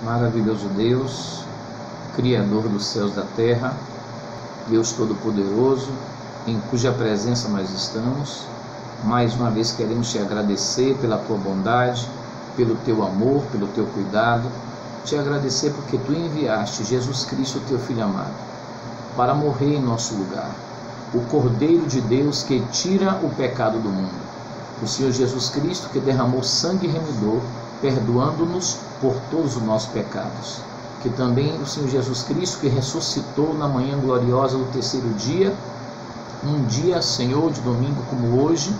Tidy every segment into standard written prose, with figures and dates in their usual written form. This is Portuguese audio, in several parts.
Maravilhoso Deus, Criador dos céus e da terra, Deus Todo-Poderoso, em cuja presença nós estamos, mais uma vez queremos te agradecer pela tua bondade, pelo teu amor, pelo teu cuidado, te agradecer porque tu enviaste Jesus Cristo, teu Filho amado, para morrer em nosso lugar, o Cordeiro de Deus que tira o pecado do mundo, o Senhor Jesus Cristo que derramou sangue remidor, perdoando-nos por todos os nossos pecados, que também o Senhor Jesus Cristo que ressuscitou na manhã gloriosa do terceiro dia, um dia, Senhor, de domingo como hoje,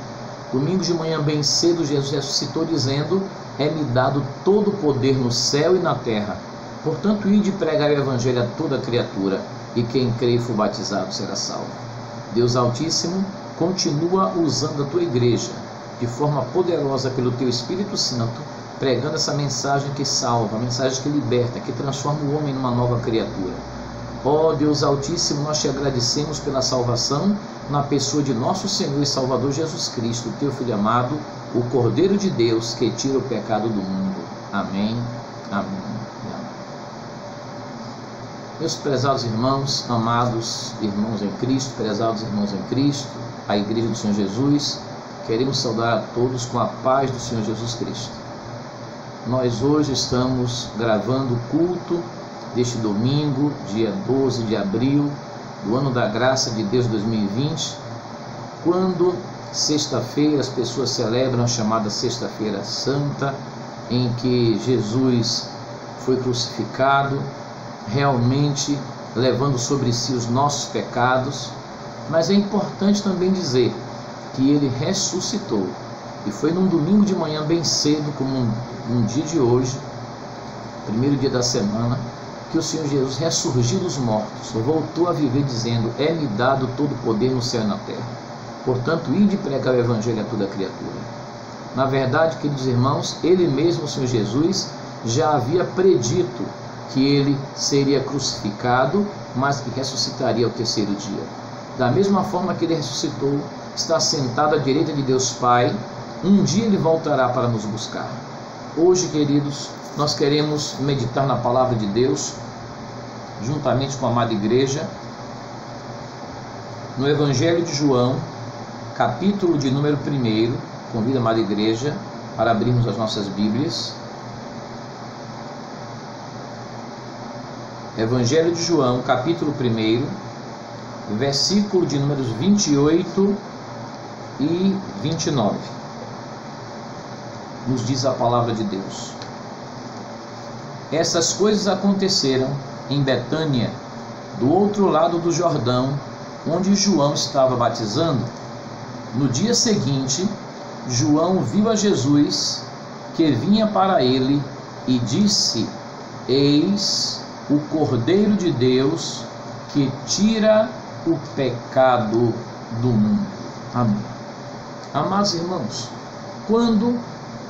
domingo de manhã bem cedo, Jesus ressuscitou dizendo: é-me dado todo o poder no céu e na terra, portanto ide pregar o evangelho a toda criatura, e quem crê e for batizado será salvo. Deus Altíssimo, continua usando a tua igreja de forma poderosa pelo teu Espírito Santo, pregando essa mensagem que salva, a mensagem que liberta, que transforma o homem numa nova criatura. Ó Deus Altíssimo, nós te agradecemos pela salvação na pessoa de nosso Senhor e Salvador Jesus Cristo, teu Filho amado, o Cordeiro de Deus que tira o pecado do mundo. Amém, amém e amém. Meus prezados irmãos, amados irmãos em Cristo, prezados irmãos em Cristo, a Igreja do Senhor Jesus, queremos saudar a todos com a paz do Senhor Jesus Cristo. Nós hoje estamos gravando o culto deste domingo, dia 12 de abril, do ano da graça de Deus 2020, quando sexta-feira as pessoas celebram a chamada Sexta-feira Santa, em que Jesus foi crucificado, realmente levando sobre si os nossos pecados, mas é importante também dizer que ele ressuscitou, e foi num domingo de manhã bem cedo, como um dia de hoje, primeiro dia da semana, que o Senhor Jesus ressurgiu dos mortos, voltou a viver dizendo: é-me dado todo o poder no céu e na terra, portanto ide pregar o evangelho a toda criatura. Na verdade, queridos irmãos, ele mesmo, o Senhor Jesus, já havia predito que ele seria crucificado, mas que ressuscitaria ao terceiro dia. Da mesma forma que ele ressuscitou, está sentado à direita de Deus Pai, um dia ele voltará para nos buscar. Hoje, queridos, nós queremos meditar na palavra de Deus, juntamente com a amada igreja, no Evangelho de João, capítulo de número 1. Convido a amada igreja para abrirmos as nossas Bíblias. Evangelho de João, capítulo 1, versículo de números 28 e 29. Nos diz a palavra de Deus: essas coisas aconteceram em Betânia, do outro lado do Jordão, onde João estava batizando. No dia seguinte, João viu a Jesus que vinha para ele e disse: eis o Cordeiro de Deus que tira o pecado do mundo. Amém. Amados irmãos, quando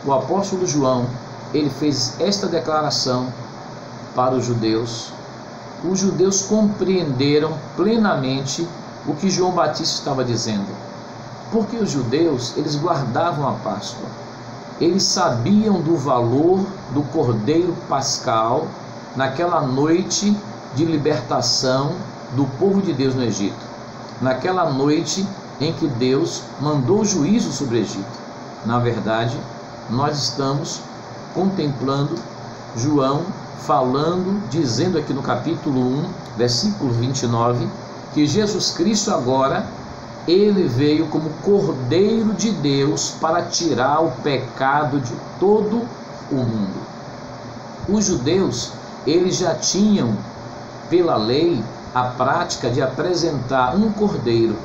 o apóstolo João ele fez esta declaração para os judeus compreenderam plenamente o que João Batista estava dizendo, porque os judeus eles guardavam a Páscoa, eles sabiam do valor do Cordeiro Pascal naquela noite de libertação do povo de Deus no Egito, naquela noite em que Deus mandou juízo sobre o Egito. Na verdade, nós estamos contemplando João falando, dizendo aqui no capítulo 1, versículo 29, que Jesus Cristo agora, ele veio como Cordeiro de Deus para tirar o pecado de todo o mundo. Os judeus, eles já tinham, pela lei, a prática de apresentar um cordeiro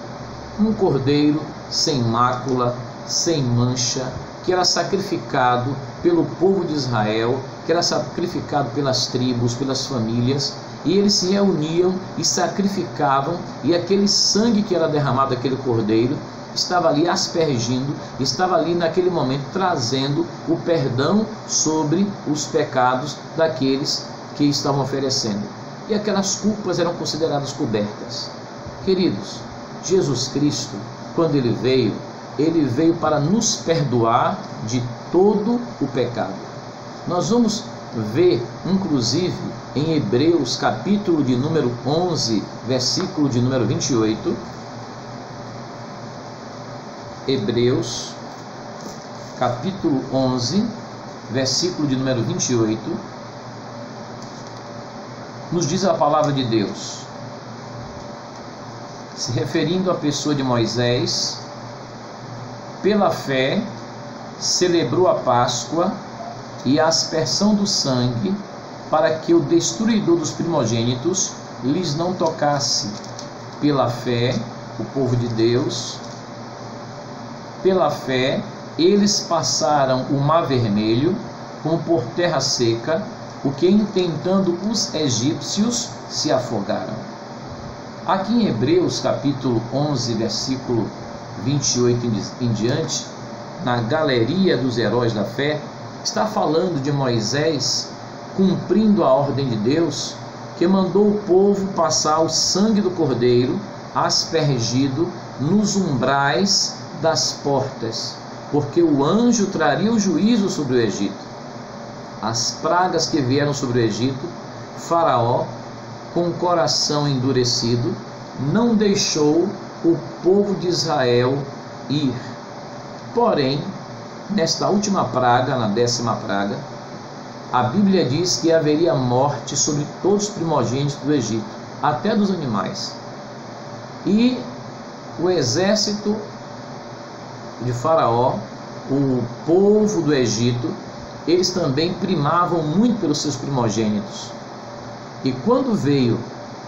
sem mácula, sem mancha, que era sacrificado pelo povo de Israel, que era sacrificado pelas tribos, pelas famílias, e eles se reuniam e sacrificavam, e aquele sangue que era derramado daquele cordeiro estava ali aspergindo, estava ali naquele momento trazendo o perdão sobre os pecados daqueles que estavam oferecendo, e aquelas culpas eram consideradas cobertas. Queridos, Jesus Cristo, quando ele veio para nos perdoar de todo o pecado. Nós vamos vê, inclusive, em Hebreus, capítulo de número 11, versículo de número 28. Hebreus, capítulo 11, versículo de número 28, nos diz a palavra de Deus, se referindo à pessoa de Moisés: pela fé celebrou a Páscoa e a aspersão do sangue, para que o destruidor dos primogênitos lhes não tocasse. Pela fé, o povo de Deus, pela fé, eles passaram o mar vermelho como por terra seca, o que intentando os egípcios se afogaram. Aqui em Hebreus capítulo 11, versículo 28 em diante, na galeria dos heróis da fé, está falando de Moisés cumprindo a ordem de Deus, que mandou o povo passar o sangue do cordeiro aspergido nos umbrais das portas, porque o anjo traria o juízo sobre o Egito. As pragas que vieram sobre o Egito, Faraó, com o coração endurecido, não deixou o povo de Israel ir. Porém, nesta última praga, na 10ª praga, a Bíblia diz que haveria morte sobre todos os primogênitos do Egito, até dos animais. E o exército de Faraó, o povo do Egito, eles também primavam muito pelos seus primogênitos. E quando veio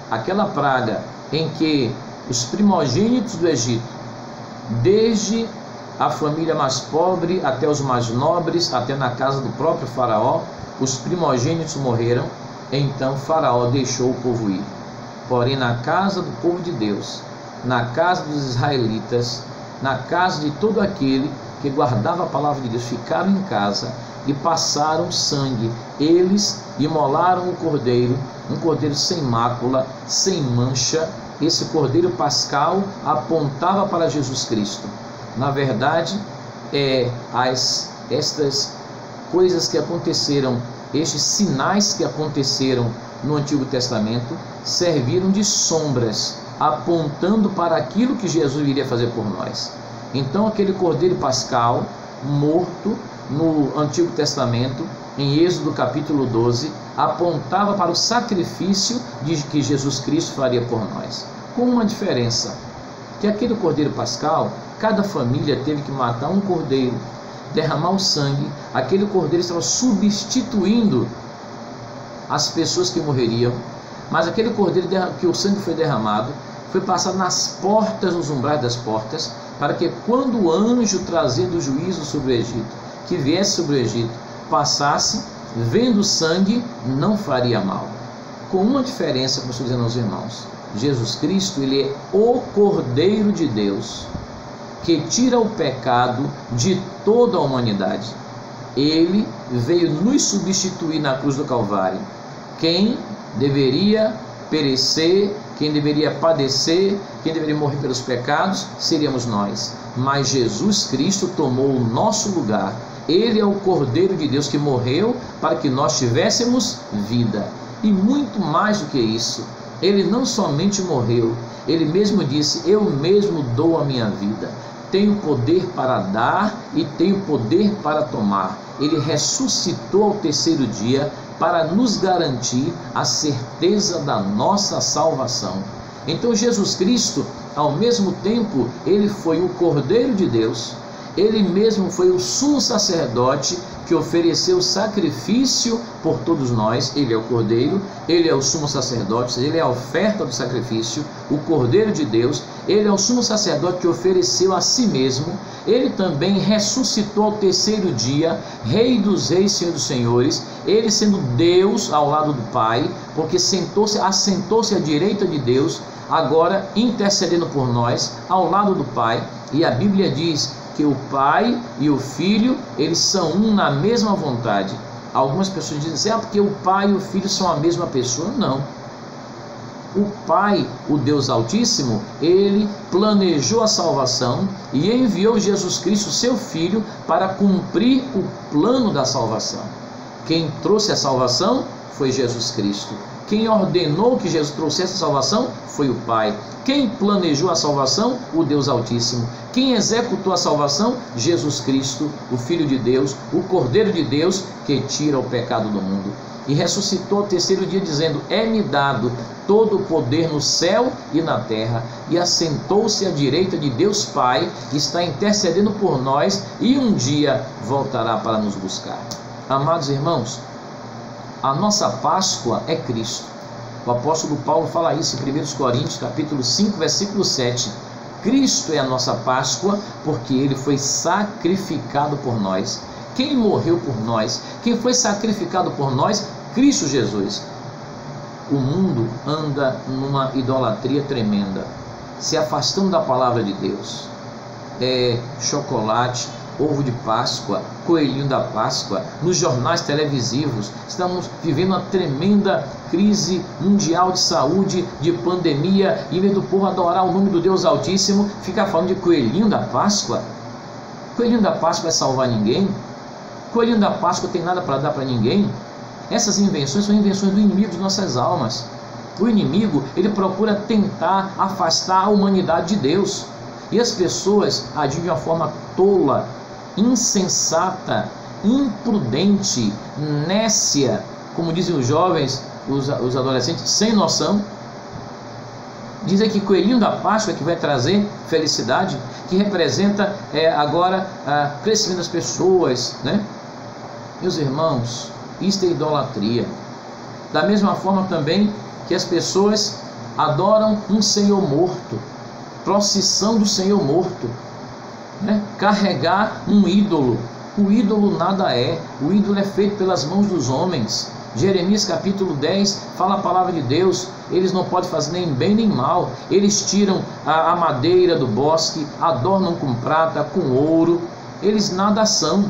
aquela praga em que os primogênitos do Egito, desde a família mais pobre até os mais nobres, até na casa do próprio Faraó, os primogênitos morreram, então Faraó deixou o povo ir. Porém, na casa do povo de Deus, na casa dos israelitas, na casa de todo aquele que guardava a palavra de Deus, ficaram em casa e passaram sangue. Eles imolaram o cordeiro, um cordeiro sem mácula, sem mancha. Esse cordeiro pascal apontava para Jesus Cristo. Na verdade, estas coisas que aconteceram, estes sinais que aconteceram no Antigo Testamento, serviram de sombras, apontando para aquilo que Jesus iria fazer por nós. Então, aquele cordeiro pascal, morto no Antigo Testamento, em Êxodo capítulo 12, apontava para o sacrifício que Jesus Cristo faria por nós. Com uma diferença, que aquele cordeiro pascal, cada família teve que matar um cordeiro, derramar o sangue. Aquele cordeiro estava substituindo as pessoas que morreriam, mas aquele cordeiro que o sangue foi derramado, foi passado nas portas, nos umbrais das portas, para que quando o anjo trazendo o juízo sobre o Egito, que viesse sobre o Egito, passasse, vendo o sangue, não faria mal. Com uma diferença, como estou dizendo aos irmãos: Jesus Cristo, ele é o Cordeiro de Deus, que tira o pecado de toda a humanidade. Ele veio nos substituir na cruz do Calvário. Quem deveria perecer, quem deveria padecer, quem deveria morrer pelos pecados, seríamos nós. Mas Jesus Cristo tomou o nosso lugar. Ele é o Cordeiro de Deus que morreu para que nós tivéssemos vida. E muito mais do que isso, ele não somente morreu, ele mesmo disse: eu mesmo dou a minha vida. Tenho poder para dar e tenho poder para tomar. Ele ressuscitou ao terceiro dia para nos garantir a certeza da nossa salvação. Então Jesus Cristo, ao mesmo tempo, ele foi o Cordeiro de Deus, ele mesmo foi o sumo sacerdote que ofereceu sacrifício por todos nós. Ele é o Cordeiro, ele é o sumo sacerdote, ele é a oferta do sacrifício, o Cordeiro de Deus. Ele é o sumo sacerdote que ofereceu a si mesmo. Ele também ressuscitou ao terceiro dia, Rei dos reis, Senhor dos senhores, ele sendo Deus ao lado do Pai, porque assentou-se à direita de Deus, agora intercedendo por nós, ao lado do Pai. E a Bíblia diz que o Pai e o Filho, eles são um na mesma vontade. Algumas pessoas dizem: porque o Pai e o Filho são a mesma pessoa. Não. O Pai, o Deus Altíssimo, ele planejou a salvação e enviou Jesus Cristo, seu Filho, para cumprir o plano da salvação. Quem trouxe a salvação foi Jesus Cristo. Quem ordenou que Jesus trouxesse a salvação foi o Pai. Quem planejou a salvação? O Deus Altíssimo. Quem executou a salvação? Jesus Cristo, o Filho de Deus, o Cordeiro de Deus, que tira o pecado do mundo. E ressuscitou ao terceiro dia, dizendo: é-me dado todo o poder no céu e na terra. E assentou-se à direita de Deus Pai, está intercedendo por nós, e um dia voltará para nos buscar. Amados irmãos, a nossa Páscoa é Cristo. O apóstolo Paulo fala isso em 1 Coríntios, capítulo 5, versículo 7. Cristo é a nossa Páscoa, porque Ele foi sacrificado por nós. Quem morreu por nós? Quem foi sacrificado por nós? Cristo Jesus. O mundo anda numa idolatria tremenda, se afastando da palavra de Deus. Chocolate, ovo de Páscoa, coelhinho da Páscoa, nos jornais televisivos. Estamos vivendo uma tremenda crise mundial de saúde, de pandemia, e em vez do povo adorar o nome do Deus Altíssimo, ficar falando de coelhinho da Páscoa. Coelhinho da Páscoa vai salvar ninguém? Coelhinho da Páscoa tem nada para dar para ninguém? Essas invenções são invenções do inimigo de nossas almas. O inimigo, ele procura tentar afastar a humanidade de Deus. E as pessoas agem de uma forma tola, insensata, imprudente, nécia, como dizem os jovens, os adolescentes, sem noção. Dizem que coelhinho da Páscoa é que vai trazer felicidade, que representa agora crescimento das pessoas, né? Meus irmãos, isto é idolatria. Da mesma forma também que as pessoas adoram um Senhor morto, procissão do Senhor morto, né? Carregar um ídolo. O ídolo nada é, o ídolo é feito pelas mãos dos homens. Jeremias capítulo 10 fala a palavra de Deus: eles não podem fazer nem bem nem mal. Eles tiram a madeira do bosque, adornam com prata, com ouro. Eles nada são.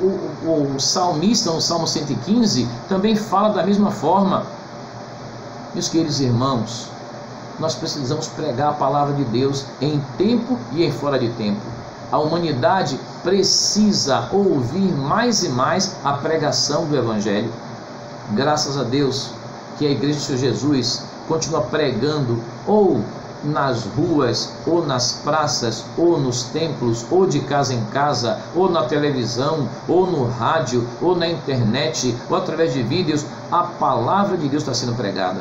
O salmista, no Salmo 115, também fala da mesma forma. Meus queridos irmãos, nós precisamos pregar a palavra de Deus em tempo e em fora de tempo. A humanidade precisa ouvir mais e mais a pregação do Evangelho. Graças a Deus que a Igreja do Senhor Jesus continua pregando, ou nas ruas, ou nas praças, ou nos templos, ou de casa em casa, ou na televisão, ou no rádio, ou na internet, ou através de vídeos. A palavra de Deus está sendo pregada.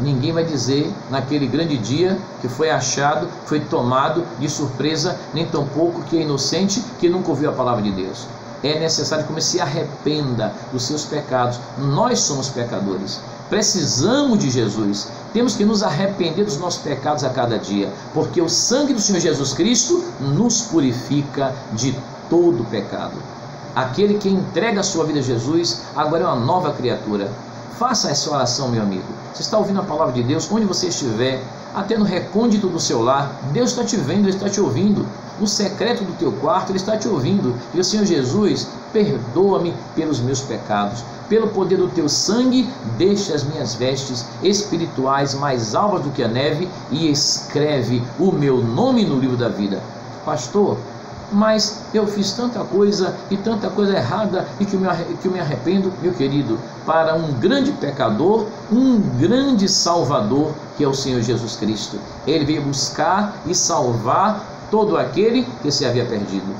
Ninguém vai dizer naquele grande dia que foi achado, foi tomado de surpresa, nem tampouco que é inocente, que nunca ouviu a palavra de Deus. É necessário que se arrependa dos seus pecados. Nós somos pecadores, precisamos de Jesus. Temos que nos arrepender dos nossos pecados a cada dia, porque o sangue do Senhor Jesus Cristo nos purifica de todo pecado. Aquele que entrega a sua vida a Jesus agora é uma nova criatura. Faça essa oração, meu amigo. Você está ouvindo a palavra de Deus, onde você estiver, até no recôndito do seu lar, Deus está te vendo, Ele está te ouvindo. No secreto do teu quarto, Ele está te ouvindo. E o Senhor Jesus, perdoa-me pelos meus pecados. Pelo poder do teu sangue, deixa as minhas vestes espirituais mais alvas do que a neve e escreve o meu nome no livro da vida. Pastor, mas eu fiz tanta coisa e tanta coisa errada e que eu me arrependo. Meu querido, para um grande pecador, um grande salvador, que é o Senhor Jesus Cristo. Ele veio buscar e salvar todo aquele que se havia perdido.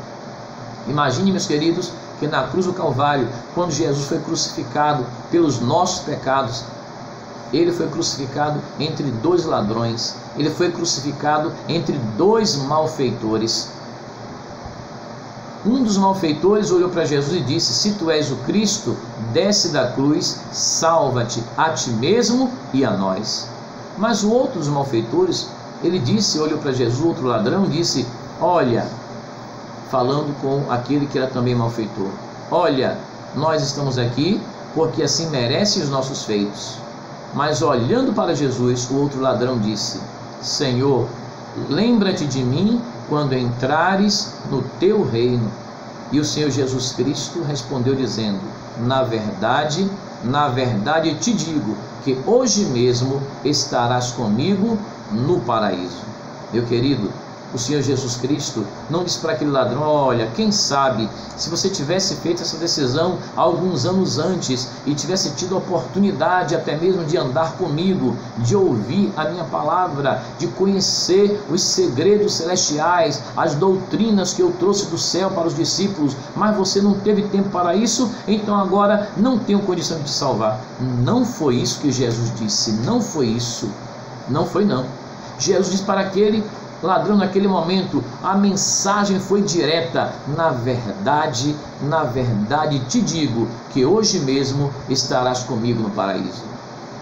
Imagine, meus queridos, que na cruz do Calvário, quando Jesus foi crucificado pelos nossos pecados, Ele foi crucificado entre dois ladrões. Ele foi crucificado entre dois malfeitores. Um dos malfeitores olhou para Jesus e disse: se tu és o Cristo, desce da cruz, salva-te a ti mesmo e a nós. Mas o outro dos malfeitores, ele disse, olhou para Jesus, o outro ladrão, disse: olha, falando com aquele que era também malfeitor, olha, nós estamos aqui porque assim merecem os nossos feitos. Mas olhando para Jesus, o outro ladrão disse: Senhor, lembra-te de mim quando entrares no teu reino. E o Senhor Jesus Cristo respondeu dizendo: na verdade te digo que hoje mesmo estarás comigo no paraíso. Meu querido, o Senhor Jesus Cristo não disse para aquele ladrão: olha, quem sabe se você tivesse feito essa decisão alguns anos antes e tivesse tido a oportunidade até mesmo de andar comigo, de ouvir a minha palavra, de conhecer os segredos celestiais, as doutrinas que eu trouxe do céu para os discípulos, mas você não teve tempo para isso, então agora não tenho condição de te salvar. Não foi isso que Jesus disse, não foi isso, não foi não. Jesus disse para aquele ladrão naquele momento, a mensagem foi direta: na verdade te digo que hoje mesmo estarás comigo no paraíso.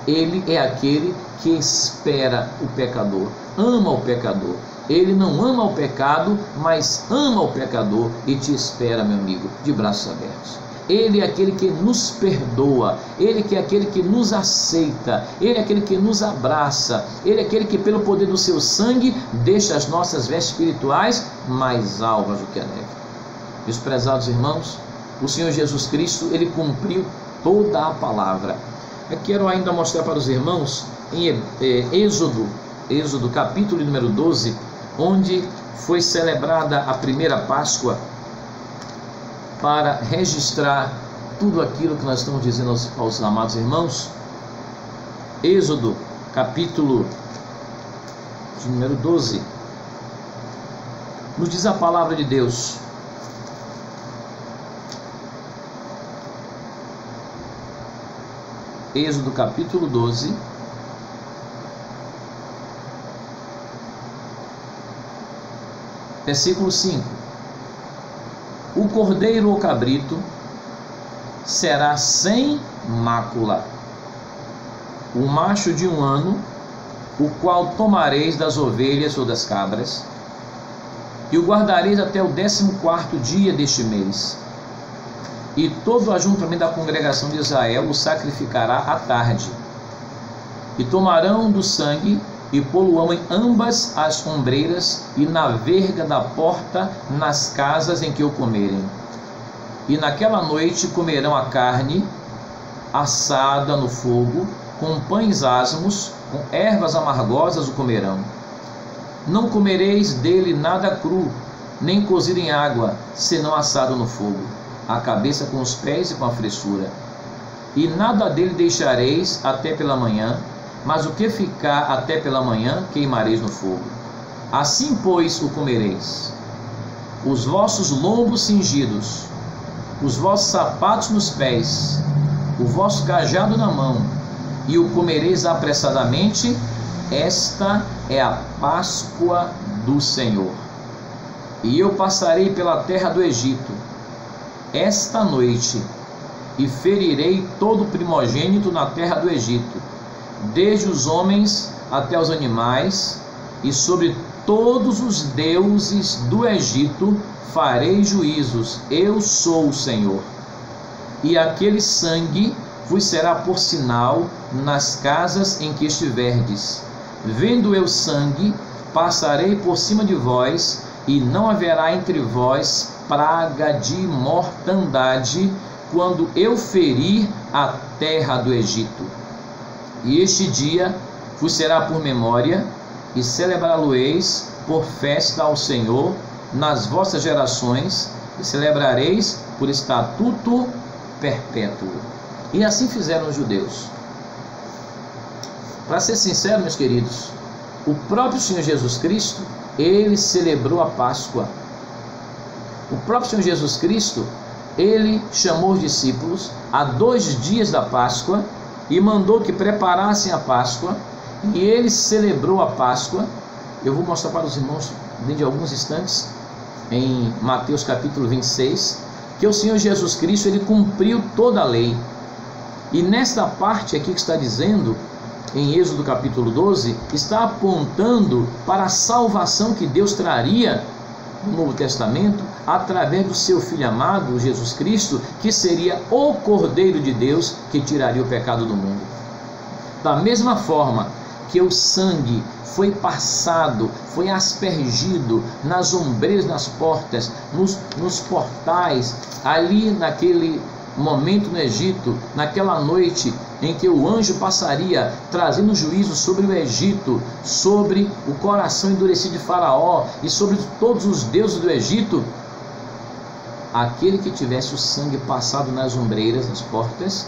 Ele é aquele que espera o pecador, ama o pecador. Ele não ama o pecado, mas ama o pecador e te espera, meu amigo, de braços abertos. Ele é aquele que nos perdoa, Ele que é aquele que nos aceita, Ele é aquele que nos abraça, Ele é aquele que pelo poder do seu sangue deixa as nossas vestes espirituais mais alvas do que a neve. Meus prezados irmãos, o Senhor Jesus Cristo, Ele cumpriu toda a palavra. Eu quero ainda mostrar para os irmãos em Êxodo capítulo número 12, onde foi celebrada a primeira Páscoa, para registrar tudo aquilo que nós estamos dizendo aos amados irmãos. Êxodo, capítulo de número 12, nos diz a palavra de Deus: Êxodo, capítulo 12, versículo 5. O cordeiro ou cabrito será sem mácula, o macho de 1 ano, o qual tomareis das ovelhas ou das cabras, e o guardareis até o 14º dia deste mês. E todo o ajuntamento da congregação de Israel o sacrificará à tarde. E tomarão do sangue e pô-lo-ão em ambas as ombreiras e na verga da porta nas casas em que o comerem. E naquela noite comerão a carne assada no fogo, com pães asmos, com ervas amargosas o comerão. Não comereis dele nada cru, nem cozido em água, senão assado no fogo, a cabeça com os pés e com a fressura. E nada dele deixareis até pela manhã, mas o que ficar até pela manhã queimareis no fogo. Assim, pois, o comereis: os vossos lombos cingidos, os vossos sapatos nos pés, o vosso cajado na mão, e o comereis apressadamente. Esta é a Páscoa do Senhor. E eu passarei pela terra do Egito esta noite, e ferirei todo primogênito na terra do Egito, desde os homens até os animais, e sobre todos os deuses do Egito farei juízos. Eu sou o Senhor. E aquele sangue vos será por sinal nas casas em que estiverdes. Vendo eu sangue, passarei por cima de vós, e não haverá entre vós praga de mortandade, quando eu ferir a terra do Egito. E este dia vos será por memória, e celebrá-lo-eis por festa ao Senhor nas vossas gerações, e celebrareis por estatuto perpétuo. E assim fizeram os judeus. Para ser sincero, meus queridos, o próprio Senhor Jesus Cristo, ele celebrou a Páscoa. O próprio Senhor Jesus Cristo, ele chamou os discípulos a 2 dias da Páscoa e mandou que preparassem a Páscoa, e ele celebrou a Páscoa. Eu vou mostrar para os irmãos dentro de alguns instantes, em Mateus capítulo 26, que o Senhor Jesus Cristo, ele cumpriu toda a lei. E nesta parte aqui que está dizendo, em Êxodo capítulo 12, está apontando para a salvação que Deus traria no Novo Testamento, através do seu Filho amado, Jesus Cristo, que seria o Cordeiro de Deus que tiraria o pecado do mundo. Da mesma forma que o sangue foi passado, foi aspergido nas ombreiras, nas portas, nos portais, ali naquele momento no Egito, naquela noite em que o anjo passaria trazendo juízo sobre o Egito, sobre o coração endurecido de Faraó e sobre todos os deuses do Egito, aquele que tivesse o sangue passado nas ombreiras, nas portas,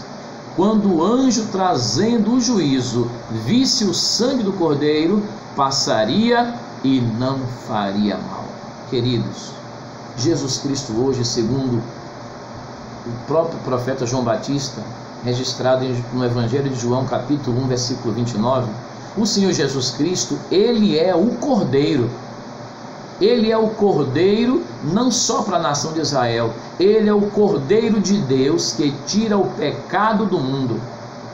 quando o anjo trazendo o juízo visse o sangue do cordeiro, passaria e não faria mal. Queridos, Jesus Cristo hoje, segundo o próprio profeta João Batista, registrado no Evangelho de João, capítulo 1, versículo 29, o Senhor Jesus Cristo, Ele é o Cordeiro. Ele é o Cordeiro não só para a nação de Israel, Ele é o Cordeiro de Deus que tira o pecado do mundo.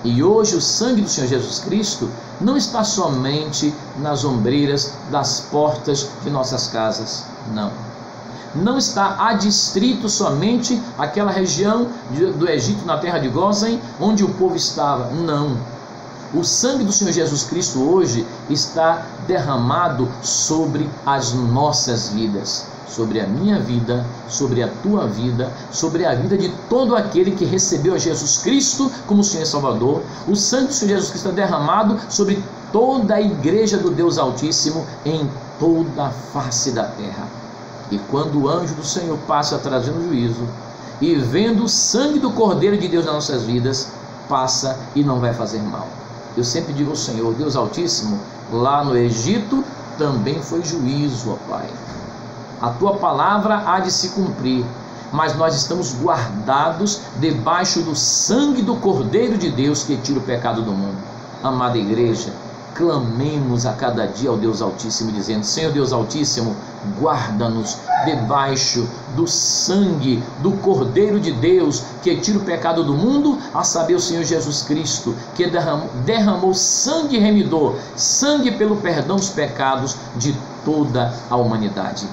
E hoje o sangue do Senhor Jesus Cristo não está somente nas ombreiras das portas de nossas casas, não. Não está adstrito somente àquela região do Egito, na terra de Gósen, onde o povo estava, não. O sangue do Senhor Jesus Cristo hoje está derramado sobre as nossas vidas, sobre a minha vida, sobre a tua vida, sobre a vida de todo aquele que recebeu a Jesus Cristo como Senhor e Salvador. O sangue do Senhor Jesus Cristo é derramado sobre toda a igreja do Deus Altíssimo em toda a face da terra. E quando o anjo do Senhor passa trazendo juízo e vendo o sangue do Cordeiro de Deus nas nossas vidas, passa e não vai fazer mal. Eu sempre digo ao Senhor, Deus Altíssimo, lá no Egito também foi juízo, ó Pai. A tua palavra há de se cumprir, mas nós estamos guardados debaixo do sangue do Cordeiro de Deus que tira o pecado do mundo. Amada igreja, clamemos a cada dia ao Deus Altíssimo, dizendo: Senhor Deus Altíssimo, guarda-nos debaixo do sangue do Cordeiro de Deus que tira o pecado do mundo, a saber, o Senhor Jesus Cristo, que derramou sangue remidor, sangue pelo perdão dos pecados de toda a humanidade.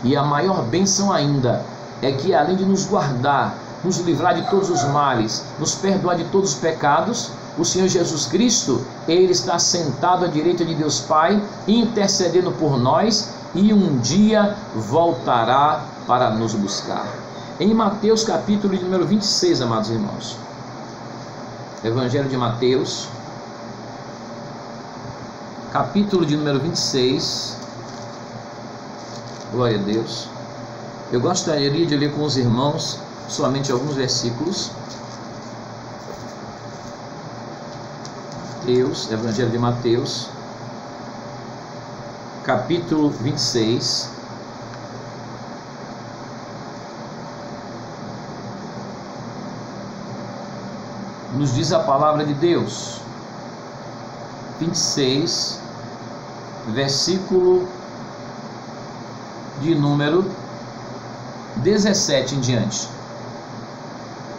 E a maior bênção ainda é que, além de nos guardar, nos livrar de todos os males, nos perdoar de todos os pecados, o Senhor Jesus Cristo, Ele está sentado à direita de Deus Pai, intercedendo por nós, e um dia voltará para nos buscar. Em Mateus capítulo de número 26, amados irmãos, Evangelho de Mateus, capítulo de número 26, glória a Deus. Eu gostaria de ler com os irmãos somente alguns versículos. Evangelho de Mateus, capítulo 26, nos diz a palavra de Deus, 26, versículo de número 17 em diante.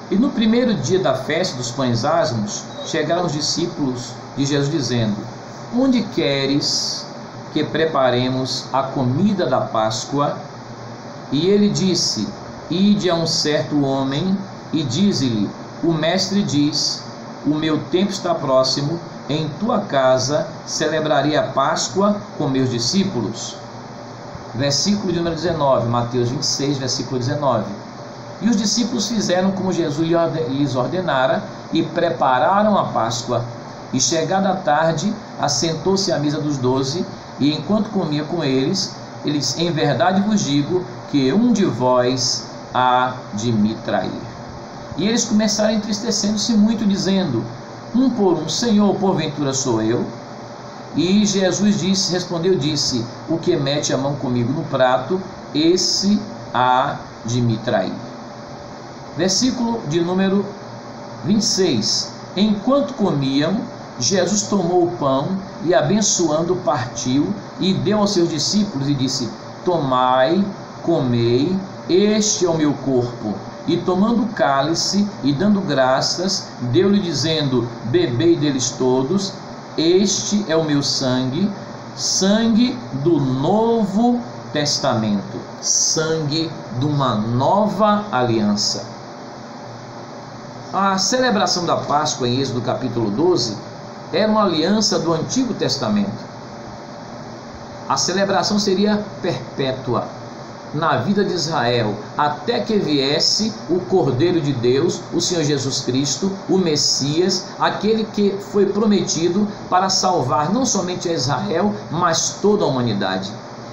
E no primeiro dia da festa dos pães asmos, chegaram os discípulos de Jesus dizendo: onde queres que preparemos a comida da Páscoa? E ele disse: ide a um certo homem e dize-lhe: o mestre diz, o meu tempo está próximo, em tua casa celebrarei a Páscoa com meus discípulos. Versículo de número 19, Mateus 26, versículo 19. E os discípulos fizeram como Jesus lhes ordenara e prepararam a Páscoa. E chegada a tarde, assentou-se à mesa dos 12, e enquanto comia com eles, em verdade vos digo que um de vós há de me trair. E eles começaram entristecendo-se muito, dizendo, um por um: Senhor, porventura sou eu? E Jesus respondeu, o que mete a mão comigo no prato, esse há de me trair. Versículo de número 26. Enquanto comiam, Jesus tomou o pão e, abençoando, partiu e deu aos seus discípulos e disse: tomai, comei, este é o meu corpo. E tomando o cálice e dando graças, deu-lhe dizendo: bebei deles todos, este é o meu sangue, sangue do Novo Testamento, sangue de uma nova aliança. A celebração da Páscoa em Êxodo capítulo 12 era uma aliança do Antigo Testamento. A celebração seria perpétua. na vida de Israel, até que viesse o Cordeiro de Deus, o Senhor Jesus Cristo, o Messias, aquele que foi prometido para salvar não somente a Israel, mas toda a humanidade.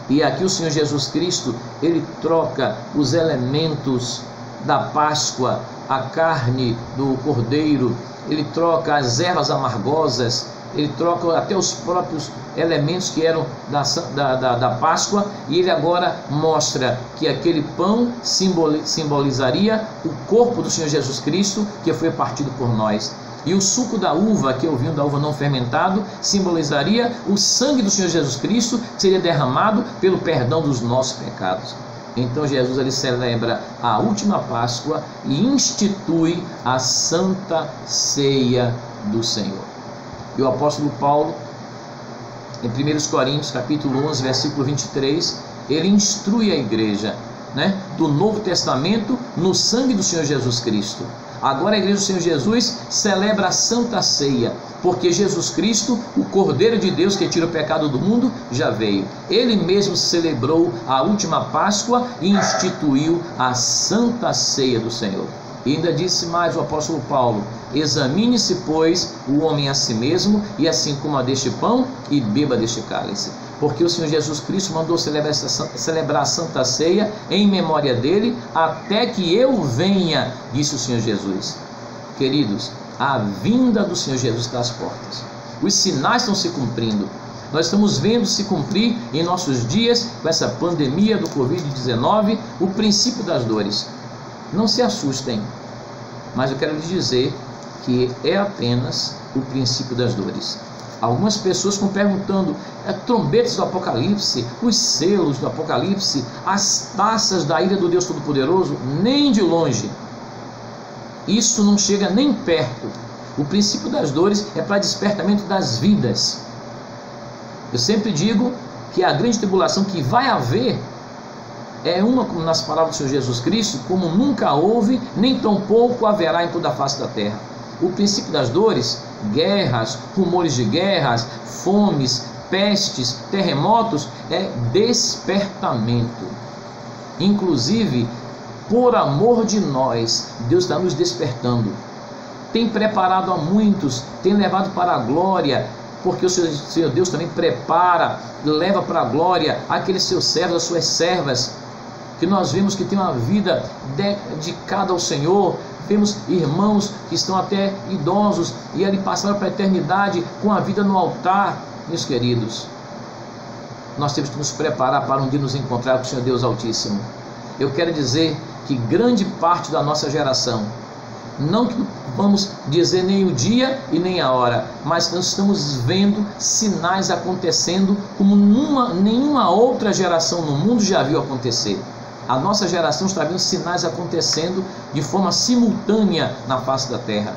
E aqui o Senhor Jesus Cristo, ele troca os elementos da Páscoa, a carne do Cordeiro, ele troca as ervas amargosas, ele troca até os próprios elementos que eram da Páscoa, e ele agora mostra que aquele pão simbolizaria o corpo do Senhor Jesus Cristo, que foi partido por nós. E o suco da uva, que é o vinho da uva não fermentado, simbolizaria o sangue do Senhor Jesus Cristo, que seria derramado pelo perdão dos nossos pecados. Então Jesus ele celebra a última Páscoa e institui a Santa Ceia do Senhor. E o apóstolo Paulo, em 1 Coríntios capítulo 11, versículo 23, ele instrui a igreja, do Novo Testamento no sangue do Senhor Jesus Cristo. Agora a igreja do Senhor Jesus celebra a Santa Ceia, porque Jesus Cristo, o Cordeiro de Deus que tira o pecado do mundo, já veio. Ele mesmo celebrou a última Páscoa e instituiu a Santa Ceia do Senhor. E ainda disse mais o apóstolo Paulo: examine-se, pois, o homem a si mesmo, e assim coma deste pão e beba deste cálice. Porque o Senhor Jesus Cristo mandou celebrar a Santa Ceia em memória dele, até que eu venha, disse o Senhor Jesus. Queridos, a vinda do Senhor Jesus está às portas. Os sinais estão se cumprindo. Nós estamos vendo se cumprir em nossos dias, com essa pandemia do Covid-19, o princípio das dores. Não se assustem, mas eu quero lhes dizer que é apenas o princípio das dores. Algumas pessoas estão perguntando: trombetas do Apocalipse, os selos do Apocalipse, as taças da ira do Deus Todo-Poderoso? Nem de longe. Isso não chega nem perto. O princípio das dores é para despertamento das vidas. Eu sempre digo que a grande tribulação que vai haver é uma, como nas palavras do Senhor Jesus Cristo, como nunca houve, nem tampouco haverá em toda a face da terra. O princípio das dores, guerras, rumores de guerras, fomes, pestes, terremotos, é despertamento. Inclusive, por amor de nós, Deus está nos despertando. Tem preparado a muitos, tem levado para a glória, porque o Senhor Deus também prepara, leva para a glória aqueles seus servos, as suas servas, que nós vemos que tem uma vida dedicada ao Senhor. Vemos irmãos que estão até idosos e ali passaram para a eternidade com a vida no altar. Meus queridos, nós temos que nos preparar para um dia nos encontrar com o Senhor Deus Altíssimo. Eu quero dizer que grande parte da nossa geração, não que vamos dizer nem o dia e nem a hora, mas nós estamos vendo sinais acontecendo como nenhuma outra geração no mundo já viu acontecer. A nossa geração está vendo sinais acontecendo de forma simultânea na face da terra.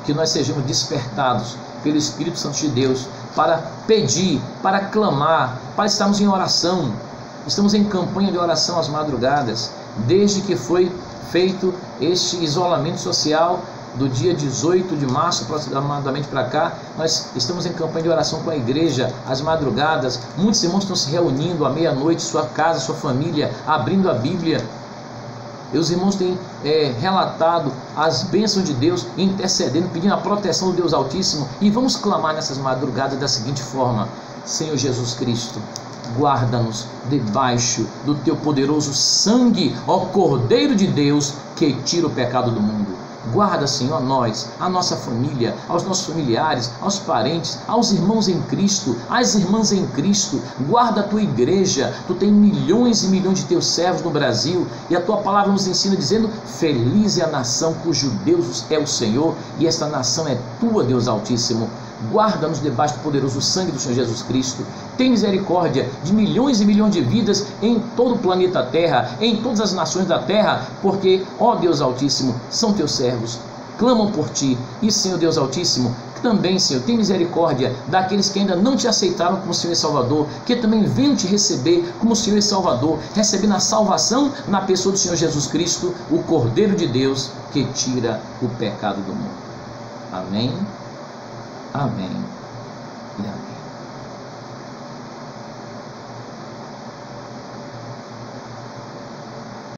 Que nós sejamos despertados pelo Espírito Santo de Deus para pedir, para clamar, para estarmos em oração. Estamos em campanha de oração às madrugadas, desde que foi feito este isolamento social do dia 18 de março aproximadamente para cá. Nós estamos em campanha de oração com a igreja às madrugadas. Muitos irmãos estão se reunindo à meia-noite, sua casa, sua família, abrindo a Bíblia. E os irmãos têm relatado as bênçãos de Deus, intercedendo, pedindo a proteção do Deus Altíssimo. E vamos clamar nessas madrugadas da seguinte forma: Senhor Jesus Cristo, guarda-nos debaixo do teu poderoso sangue, ó Cordeiro de Deus, que tira o pecado do mundo. Guarda, Senhor, nós, a nossa família, aos nossos familiares, aos parentes, aos irmãos em Cristo, às irmãs em Cristo. Guarda a tua igreja. Tu tem milhões e milhões de teus servos no Brasil, e a tua palavra nos ensina dizendo: feliz é a nação cujo Deus é o Senhor, e esta nação é tua, Deus Altíssimo. Guarda-nos debaixo do poderoso sangue do Senhor Jesus Cristo. Tem misericórdia de milhões e milhões de vidas em todo o planeta Terra, em todas as nações da Terra, porque, ó Deus Altíssimo, são teus servos, clamam por ti. E, Senhor Deus Altíssimo, também, Senhor, tem misericórdia daqueles que ainda não te aceitaram como Senhor e Salvador, que também venham te receber como Senhor e Salvador, recebendo a salvação na pessoa do Senhor Jesus Cristo, o Cordeiro de Deus que tira o pecado do mundo. Amém. Amém e amém.